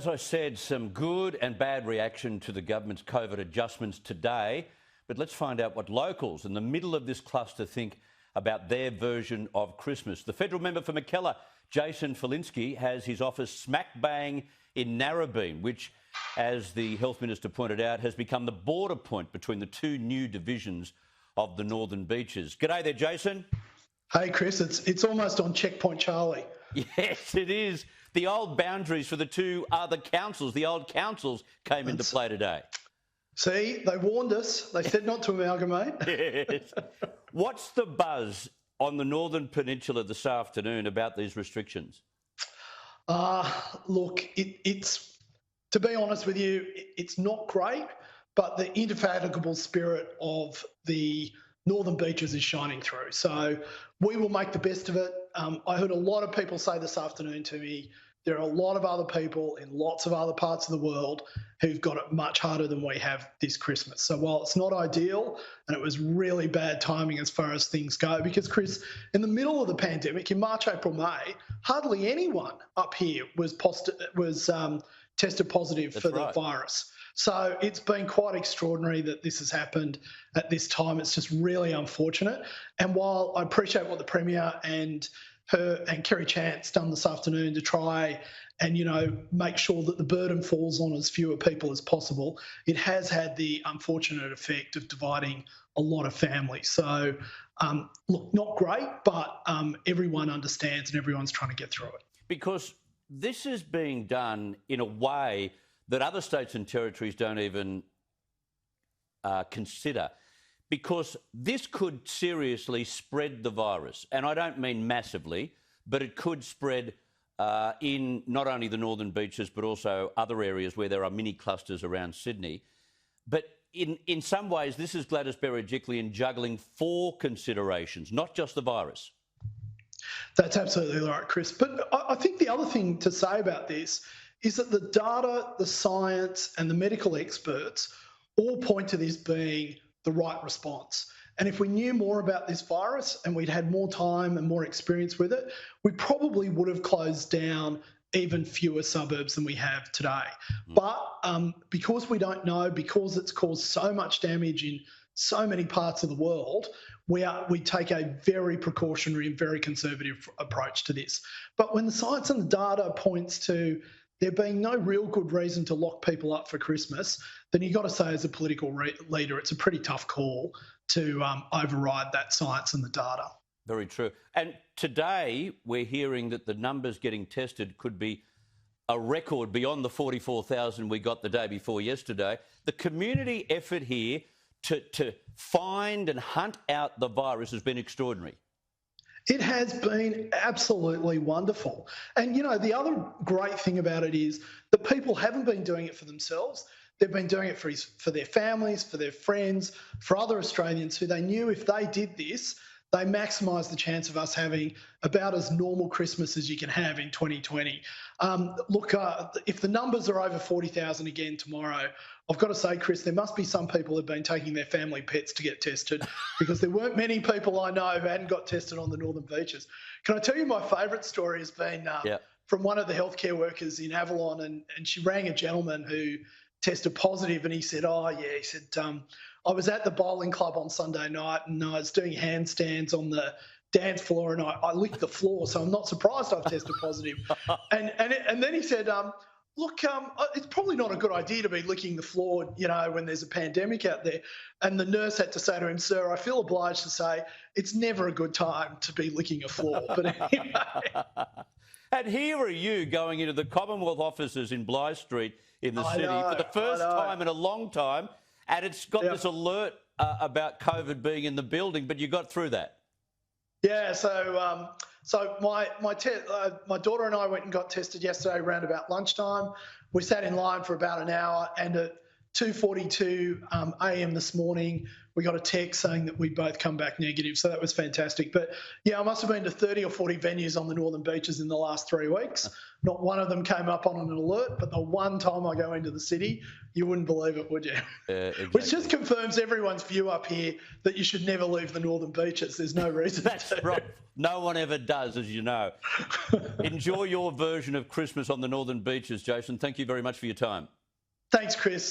As I said, some good and bad reaction to the government's COVID adjustments today. But let's find out what locals in the middle of this cluster think about their version of Christmas. The federal member for Mackellar, Jason Falinski, has his office smack bang in Narrabeen, which, as the Health Minister pointed out, has become the border point between the two new divisions of the Northern Beaches. G'day there, Jason. Hey, Chris, it's almost on Checkpoint Charlie. Yes, it is. The old boundaries for the two other councils, the old councils, came into play today. See, they warned us. They said not to amalgamate. Yes. What's the buzz on the Northern Peninsula this afternoon about these restrictions? Look, it's to be honest with you, it's not great, but the indefatigable spirit of the Northern Beaches is shining through. So we will make the best of it. I heard a lot of people say this afternoon to me, there are a lot of other people in lots of other parts of the world who've got it much harder than we have this Christmas. So while it's not ideal, and it was really bad timing as far as things go, because, Chris, in the middle of the pandemic, in March, April, May, hardly anyone up here was tested positive for the virus. So it's been quite extraordinary that this has happened at this time. It's just really unfortunate. And while I appreciate what the Premier and her and Kerry Chant's done this afternoon to try and, make sure that the burden falls on as fewer people as possible, it has had the unfortunate effect of dividing a lot of families. So, look, not great, but everyone understands and everyone's trying to get through it. Because this is being done in a way that other states and territories don't even consider, because this could seriously spread the virus. And I don't mean massively, but it could spread in not only the Northern Beaches, but also other areas where there are mini clusters around Sydney. But in some ways, this is Gladys Berejiklian juggling four considerations, not just the virus. That's absolutely right, Chris. But I think the other thing to say about this is that the data, the science and the medical experts all point to this being the right response. And if we knew more about this virus and we'd had more time and more experience with it, we probably would have closed down even fewer suburbs than we have today. But because we don't know, because it's caused so much damage in so many parts of the world, we take a very precautionary and very conservative approach to this. But when the science and the data points to there being no real good reason to lock people up for Christmas, then you've got to say as a political leader, it's a pretty tough call to override that science and the data. Very true. And today we're hearing that the numbers getting tested could be a record beyond the 44,000 we got the day before yesterday. The community effort here to find and hunt out the virus has been extraordinary. It has been absolutely wonderful. And, the other great thing about it is that people haven't been doing it for themselves. They've been doing it for their families, for their friends, for other Australians who they knew if they did this, they maximise the chance of us having about as normal Christmas as you can have in 2020. If the numbers are over 40,000 again tomorrow, I've got to say, Chris, there must be some people who've been taking their family pets to get tested, because there weren't many people I know who hadn't got tested on the Northern Beaches. Can I tell you my favourite story has been from one of the healthcare workers in Avalon, and she rang a gentleman who tested positive, and he said, I was at the bowling club on Sunday night and I was doing handstands on the dance floor and I licked the floor, so I'm not surprised I've tested positive. And then he said, it's probably not a good idea to be licking the floor, when there's a pandemic out there. And the nurse had to say to him, sir, I feel obliged to say it's never a good time to be licking a floor. But anyway. And here are you going into the Commonwealth offices in Blythe Street in the city for the first time in a long time. And it's got this alert about COVID being in the building, but you got through that. Yeah, so my daughter and I went and got tested yesterday around about lunchtime. We sat in line for about an hour, and at 2:42 a.m. this morning, we got a text saying that we both come back negative. So that was fantastic. But yeah, I must have been to 30 or 40 venues on the Northern Beaches in the last 3 weeks. Not one of them came up on an alert, but the one time I go into the city, you wouldn't believe it, would you? Exactly. Which just confirms everyone's view up here that you should never leave the Northern Beaches. There's no reason That's to. right. No one ever does, as you know. Enjoy your version of Christmas on the Northern Beaches, Jason. Thank you very much for your time. Thanks, Chris.